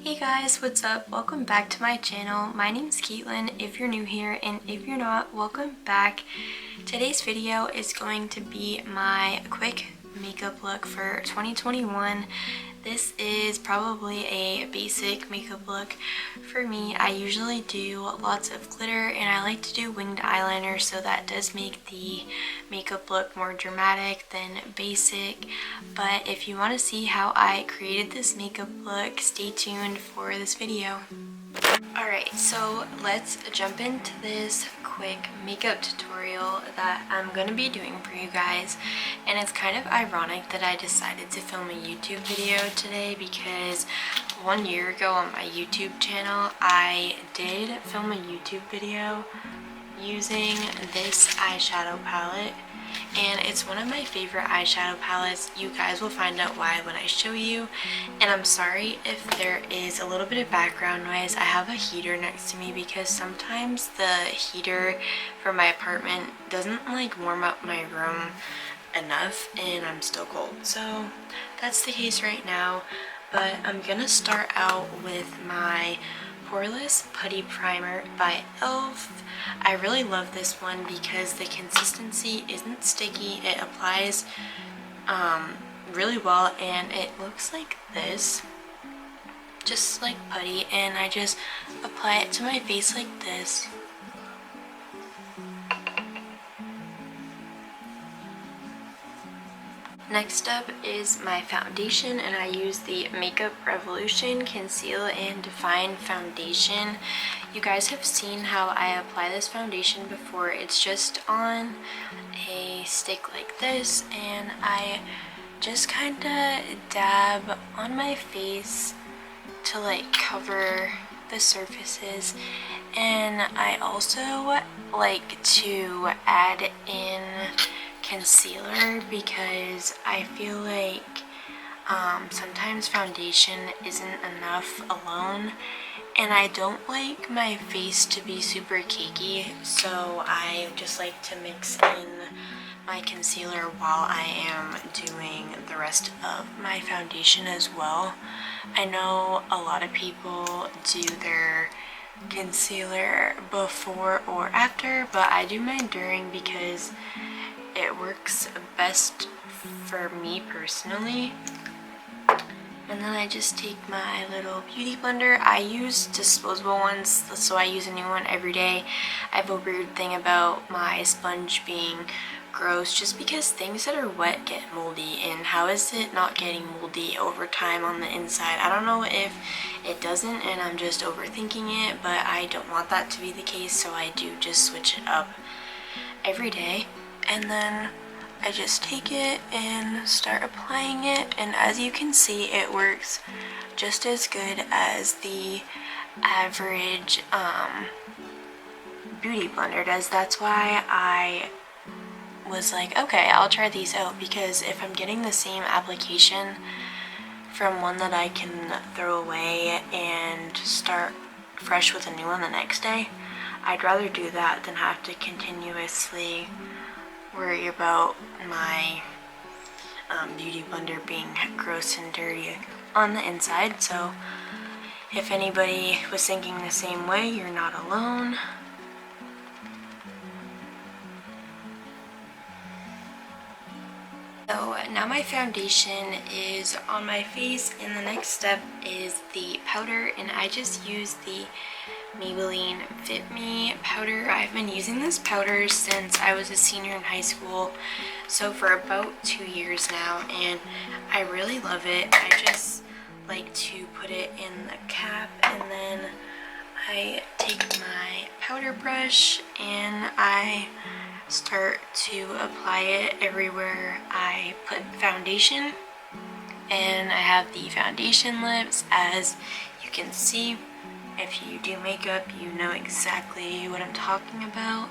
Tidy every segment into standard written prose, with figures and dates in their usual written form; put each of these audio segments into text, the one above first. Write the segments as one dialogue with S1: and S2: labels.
S1: Hey guys, what's up? Welcome back to my channel. My name is Katelyn if you're new here, and if you're not, welcome back. Today's video is going to be my quick makeup look for 2021. This is probably a basic makeup look for me. I usually do lots of glitter and I like to do winged eyeliner, so that does make the makeup look more dramatic than basic. But if you want to see how I created this makeup look, stay tuned for this video. Alright, so let's jump into this quick makeup tutorial that I'm going to be doing for you guys. And it's kind of ironic that I decided to film a YouTube video today because 1 year ago on my YouTube channel I did film a YouTube video using this eyeshadow palette. And it's one of my favorite eyeshadow palettes. You guys will find out why when I show you. And I'm sorry if there is a little bit of background noise. I have a heater next to me because sometimes the heater for my apartment doesn't like warm up my room enough and I'm still cold. So that's the case right now. But I'm gonna start out with my Poreless Putty Primer by e.l.f. I really love this one because the consistency isn't sticky. It applies really well and it looks like this, just like putty, and I just apply it to my face like this. Next up is my foundation, and I use the Makeup Revolution Conceal and Define Foundation. You guys have seen how I apply this foundation before. It's just on a stick like this, and I just kind of dab on my face to like cover the surfaces. And I also like to add in concealer because I feel like sometimes foundation isn't enough alone, and I don't like my face to be super cakey, so I just like to mix in my concealer while I am doing the rest of my foundation as well. I know a lot of people do their concealer before or after, but I do mine during because it works best for me personally. And then I just take my little beauty blender. I use disposable ones, so I use a new one every day. I have a weird thing about my sponge being gross just because things that are wet get moldy, and how is it not getting moldy over time on the inside? I don't know if it doesn't and I'm just overthinking it, but I don't want that to be the case, so I do just switch it up every day. And then I just take it and start applying it, and as you can see it works just as good as the average beauty blender does. That's why I was like, okay, I'll try these out, because if I'm getting the same application from one that I can throw away and start fresh with a new one the next day, I'd rather do that than have to continuously worry about my beauty blender being gross and dirty on the inside. So if anybody was thinking the same way, you're not alone. So now my foundation is on my face, and the next step is the powder, and I just use the Maybelline Fit Me powder. I've been using this powder since I was a senior in high school, so for about 2 years now, and I really love it. I just like to put it in the cap, and then I take my powder brush and I start to apply it everywhere I put foundation. And I have the foundation lips. As you can see, if you do makeup, you know exactly what I'm talking about.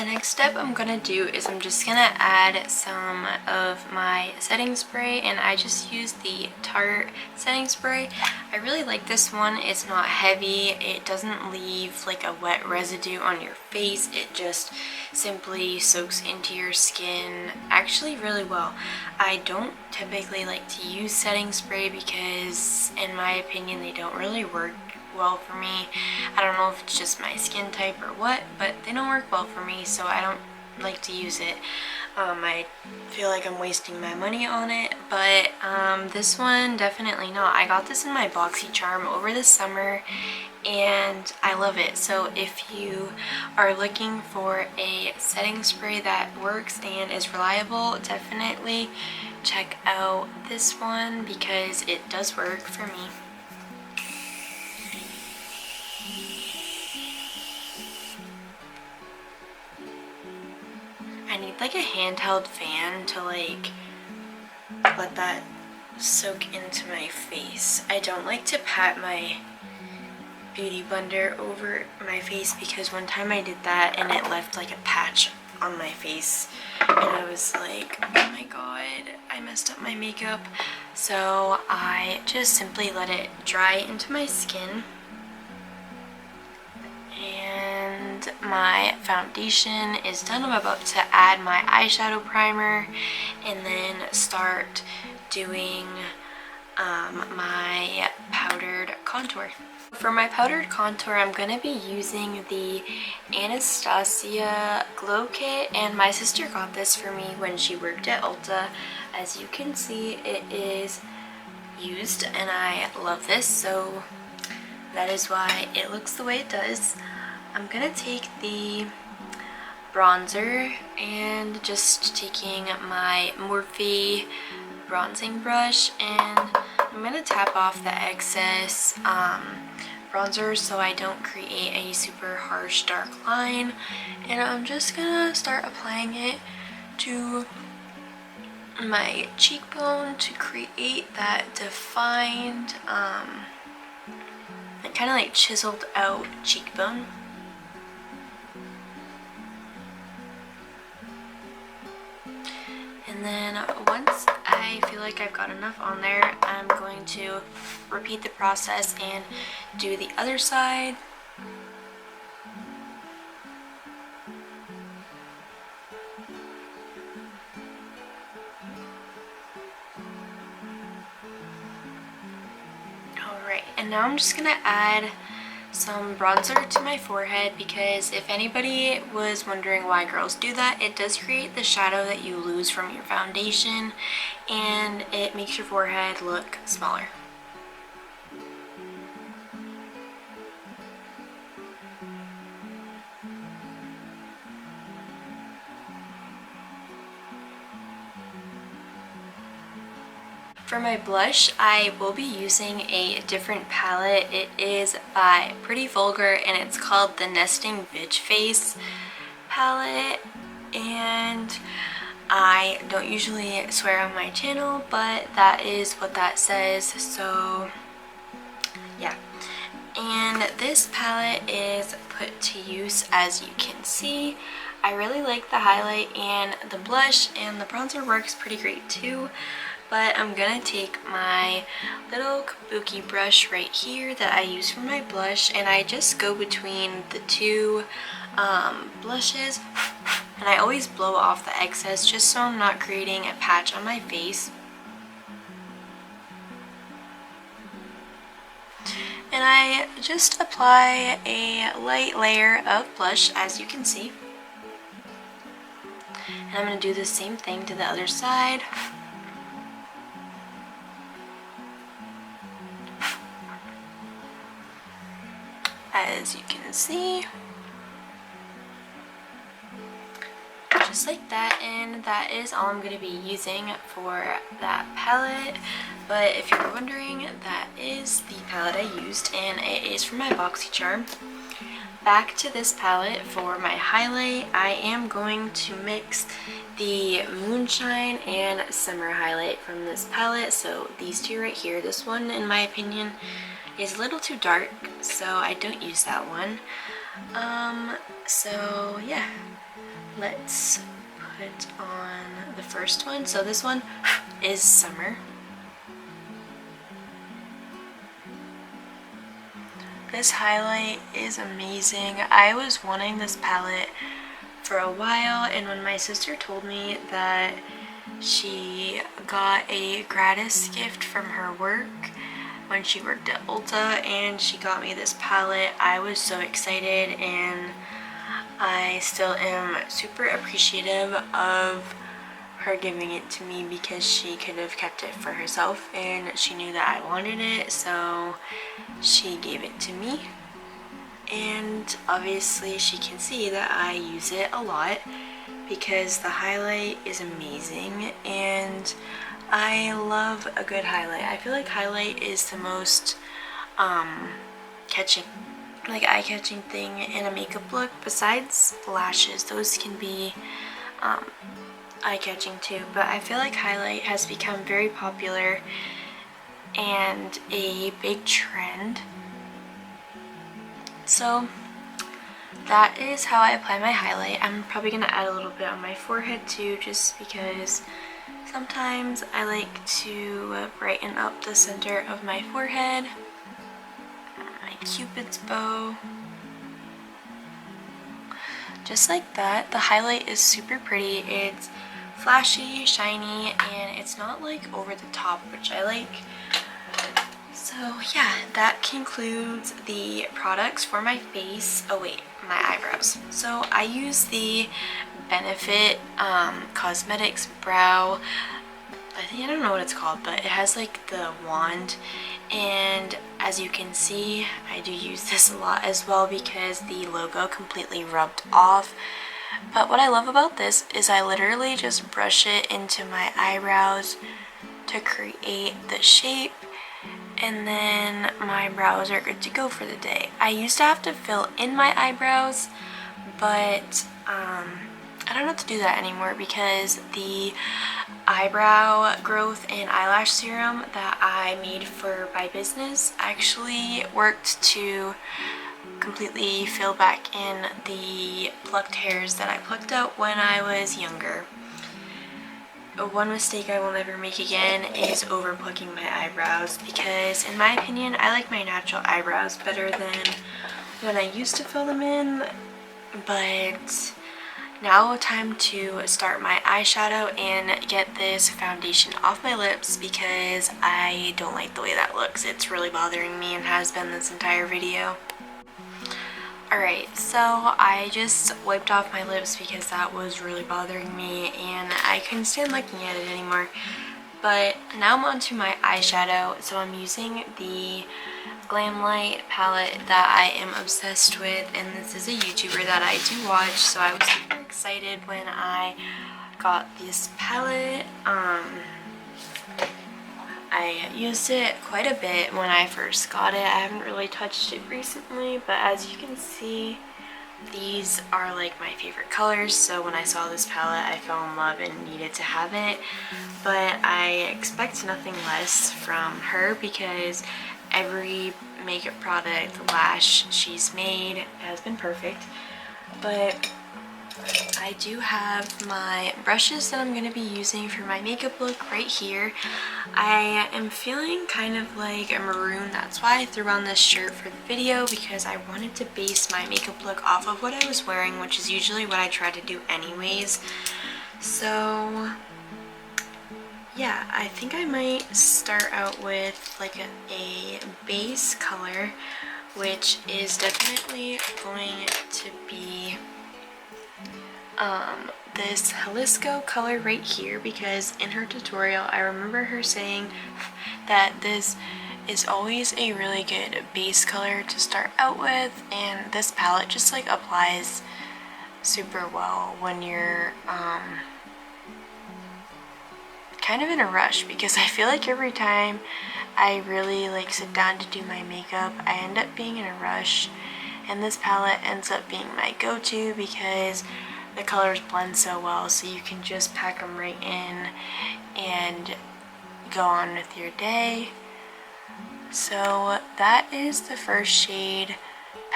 S1: The next step I'm gonna do is I'm just gonna add some of my setting spray, and I just use the Tarte setting spray. I really like this one. It's not heavy. It doesn't leave like a wet residue on your face. It just simply soaks into your skin actually really well. I don't typically like to use setting spray because in my opinion they don't really work well for me. I don't know if it's just my skin type or what, but they don't work well for me, so I don't like to use it. I feel like I'm wasting my money on it, but this one definitely not. I got this in my BoxyCharm over the summer and I love it. So if you are looking for a setting spray that works and is reliable, definitely check out this one because it does work for me. I need like a handheld fan to like let that soak into my face. I don't like to pat my beauty blender over my face because one time I did that and it left like a patch on my face and I was like, oh my god, I messed up my makeup. So I just simply let it dry into my skin. And my foundation is done. I'm about to add my eyeshadow primer and then start doing my powdered contour. For my powdered contour, I'm going to be using the Anastasia Glow Kit, and my sister got this for me when she worked at Ulta. As you can see, it is used and I love this, so that is why it looks the way it does. I'm gonna take the bronzer and just taking my Morphe bronzing brush, and I'm gonna tap off the excess bronzer so I don't create a super harsh dark line, and I'm just gonna start applying it to my cheekbone to create that defined kind of like chiseled out cheekbone. And then once I feel like I've got enough on there, I'm going to repeat the process and do the other side. Alright, and now I'm just gonna add some bronzer to my forehead because if anybody was wondering why girls do that, it does create the shadow that you lose from your foundation and it makes your forehead look smaller. For my blush, I will be using a different palette. It is by Pretty Vulgar and it's called the Nesting Bitch Face palette. And I don't usually swear on my channel, but that is what that says, so yeah. And this palette is put to use as you can see. I really like the highlight and the blush, and the bronzer works pretty great too. But I'm gonna take my little kabuki brush right here that I use for my blush, and I just go between the two blushes, and I always blow off the excess just so I'm not creating a patch on my face. And I just apply a light layer of blush, as you can see. And I'm going to do the same thing to the other side. As you can see, just like that, and that is all I'm going to be using for that palette. But if you're wondering, that is the palette I used, and it is from my BoxyCharm. Back to this palette for my highlight, I am going to mix the Moonshine and Summer highlight from this palette. So these two right here, this one in my opinion is a little too dark, so I don't use that one. So yeah, let's put on the first one. So this one is Summer. This highlight is amazing. I was wanting this palette for a while, and when my sister told me that she got a gratis gift from her work when she worked at Ulta and she got me this palette, I was so excited, and I still am super appreciative of her giving it to me because she could have kept it for herself and she knew that I wanted it, so she gave it to me. And obviously she can see that I use it a lot because the highlight is amazing and I love a good highlight. I feel like highlight is the most catching, like eye-catching thing in a makeup look besides lashes. Those can be eye-catching too, but I feel like highlight has become very popular and a big trend. So that is how I apply my highlight. I'm probably going to add a little bit on my forehead too, just because sometimes I like to brighten up the center of my forehead. My Cupid's bow. Just like that. The highlight is super pretty. It's flashy, shiny, and it's not like over the top, which I like. So yeah, that concludes the products for my face. Oh wait, my eyebrows. So I use the Benefit Cosmetics Brow, I don't know what it's called, but it has like the wand, and as you can see, I do use this a lot as well because the logo completely rubbed off. But what I love about this is I literally just brush it into my eyebrows to create the shape, and then my brows are good to go for the day. I used to have to fill in my eyebrows, but I don't have to do that anymore because the eyebrow growth and eyelash serum that I made for my business actually worked to completely fill back in the plucked hairs that I plucked out when I was younger. One mistake I will never make again is over plucking my eyebrows because in my opinion I like my natural eyebrows better than when I used to fill them in. But now time to start my eyeshadow and get this foundation off my lips because I don't like the way that looks. It's really bothering me and has been this entire video. Alright, so I just wiped off my lips because that was really bothering me and I couldn't stand looking at it anymore. But now I'm onto my eyeshadow. So I'm using the Glamlight palette that I am obsessed with, and this is a YouTuber that I do watch, so I was super excited when I got this palette. I used it quite a bit when I first got it. I haven't really touched it recently, but as you can see, these are like my favorite colors, so when I saw this palette I fell in love and needed to have it. But I expect nothing less from her because every makeup product, lash she's made has been perfect. But I do have my brushes that I'm going to be using for my makeup look right here. I am feeling kind of like a maroon, that's why I threw on this shirt for the video, because I wanted to base my makeup look off of what I was wearing, which is usually what I try to do anyways. So yeah, I think I might start out with like a base color, which is definitely going to be this Jalisco color right here, because in her tutorial I remember her saying that this is always a really good base color to start out with, and this palette just like applies super well when you're kind of in a rush, because I feel like every time I really like sit down to do my makeup I end up being in a rush, and this palette ends up being my go-to because the colors blend so well, so you can just pack them right in and go on with your day. So that is the first shade,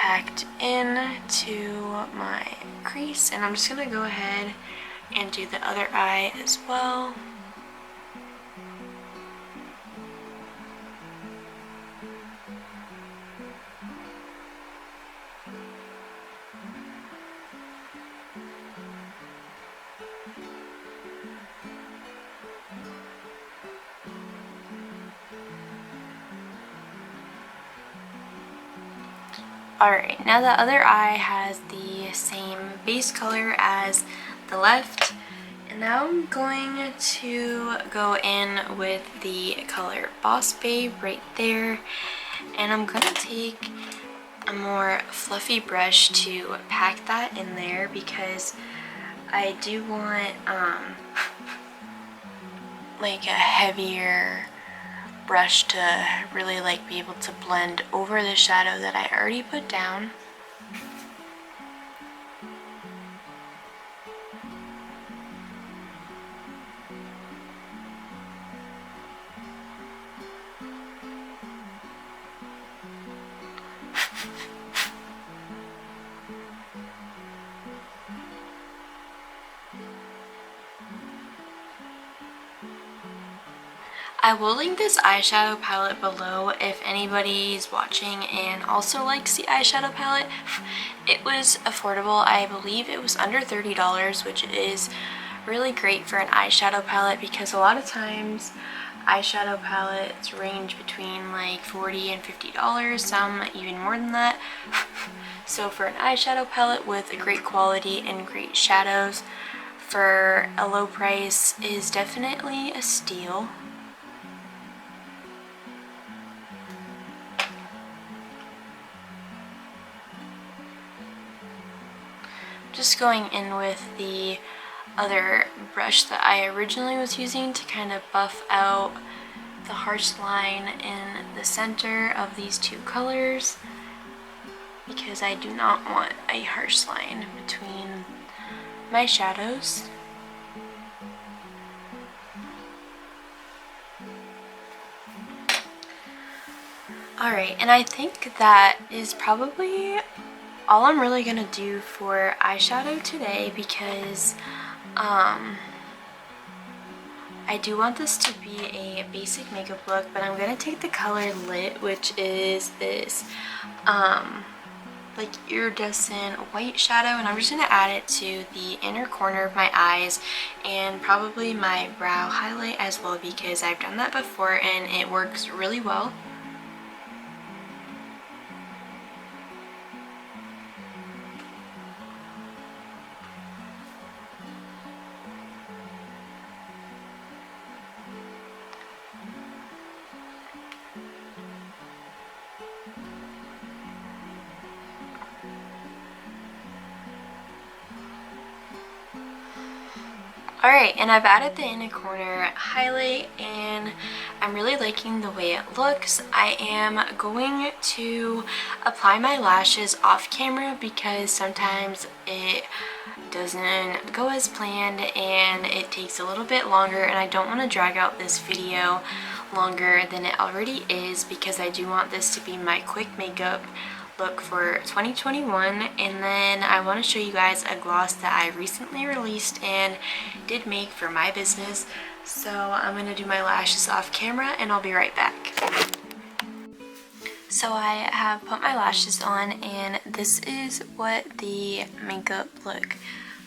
S1: packed into my crease, and I'm just gonna go ahead and do the other eye as well. Alright, now the other eye has the same base color as the left, and now I'm going to go in with the color Boss Babe right there, and I'm going to take a more fluffy brush to pack that in there because I do want like a heavier brush to really like be able to blend over the shadow that I already put down. I will link this eyeshadow palette below if anybody's watching and also likes the eyeshadow palette. It was affordable. I believe it was under $30, which is really great for an eyeshadow palette because a lot of times eyeshadow palettes range between like $40 and $50, some even more than that. So for an eyeshadow palette with a great quality and great shadows for a low price is definitely a steal. Just going in with the other brush that I originally was using to kind of buff out the harsh line in the center of these two colors because I do not want a harsh line between my shadows. Alright, and I think that is probably all I'm really gonna do for eyeshadow today because I do want this to be a basic makeup look, but I'm gonna take the color Lit, which is this like iridescent white shadow, and I'm just gonna add it to the inner corner of my eyes and probably my brow highlight as well because I've done that before and it works really well. Alright, and I've added the inner corner highlight and I'm really liking the way it looks. I am going to apply my lashes off camera because sometimes it doesn't go as planned and it takes a little bit longer, and I don't want to drag out this video longer than it already is because I do want this to be my quick makeup look for 2021. And then I want to show you guys a gloss that I recently released and did make for my business. So I'm going to do my lashes off camera and I'll be right back. So I have put my lashes on and this is what the makeup look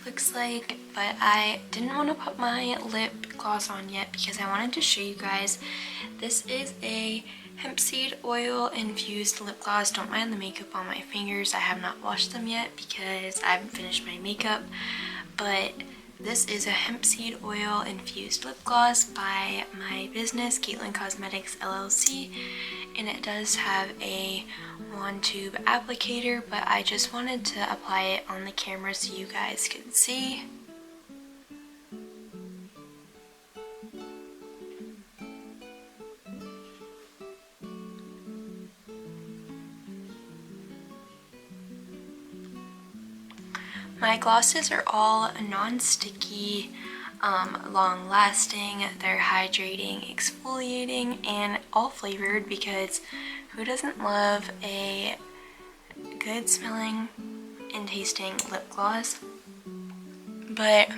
S1: looks like, but I didn't want to put my lip gloss on yet because I wanted to show you guys. This is a hemp seed oil infused lip gloss. Don't mind the makeup on my fingers. I have not washed them yet because I haven't finished my makeup, but this is a hemp seed oil infused lip gloss by my business, Katelyn Cosmetics LLC, and it does have a wand tube applicator, but I just wanted to apply it on the camera so you guys could see. My glosses are all non-sticky, long-lasting, they're hydrating, exfoliating, and all flavored because who doesn't love a good smelling and tasting lip gloss. But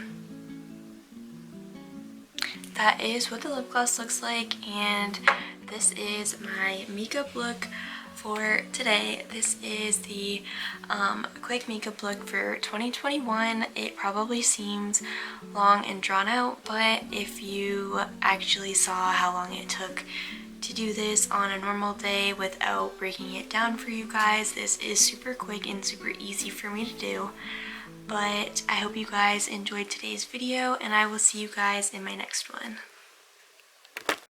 S1: that is what the lip gloss looks like, and this is my makeup look for today. This is the quick makeup look for 2021. It probably seems long and drawn out, but if you actually saw how long it took to do this on a normal day without breaking it down for you guys, this is super quick and super easy for me to do. But I hope you guys enjoyed today's video, and I will see you guys in my next one.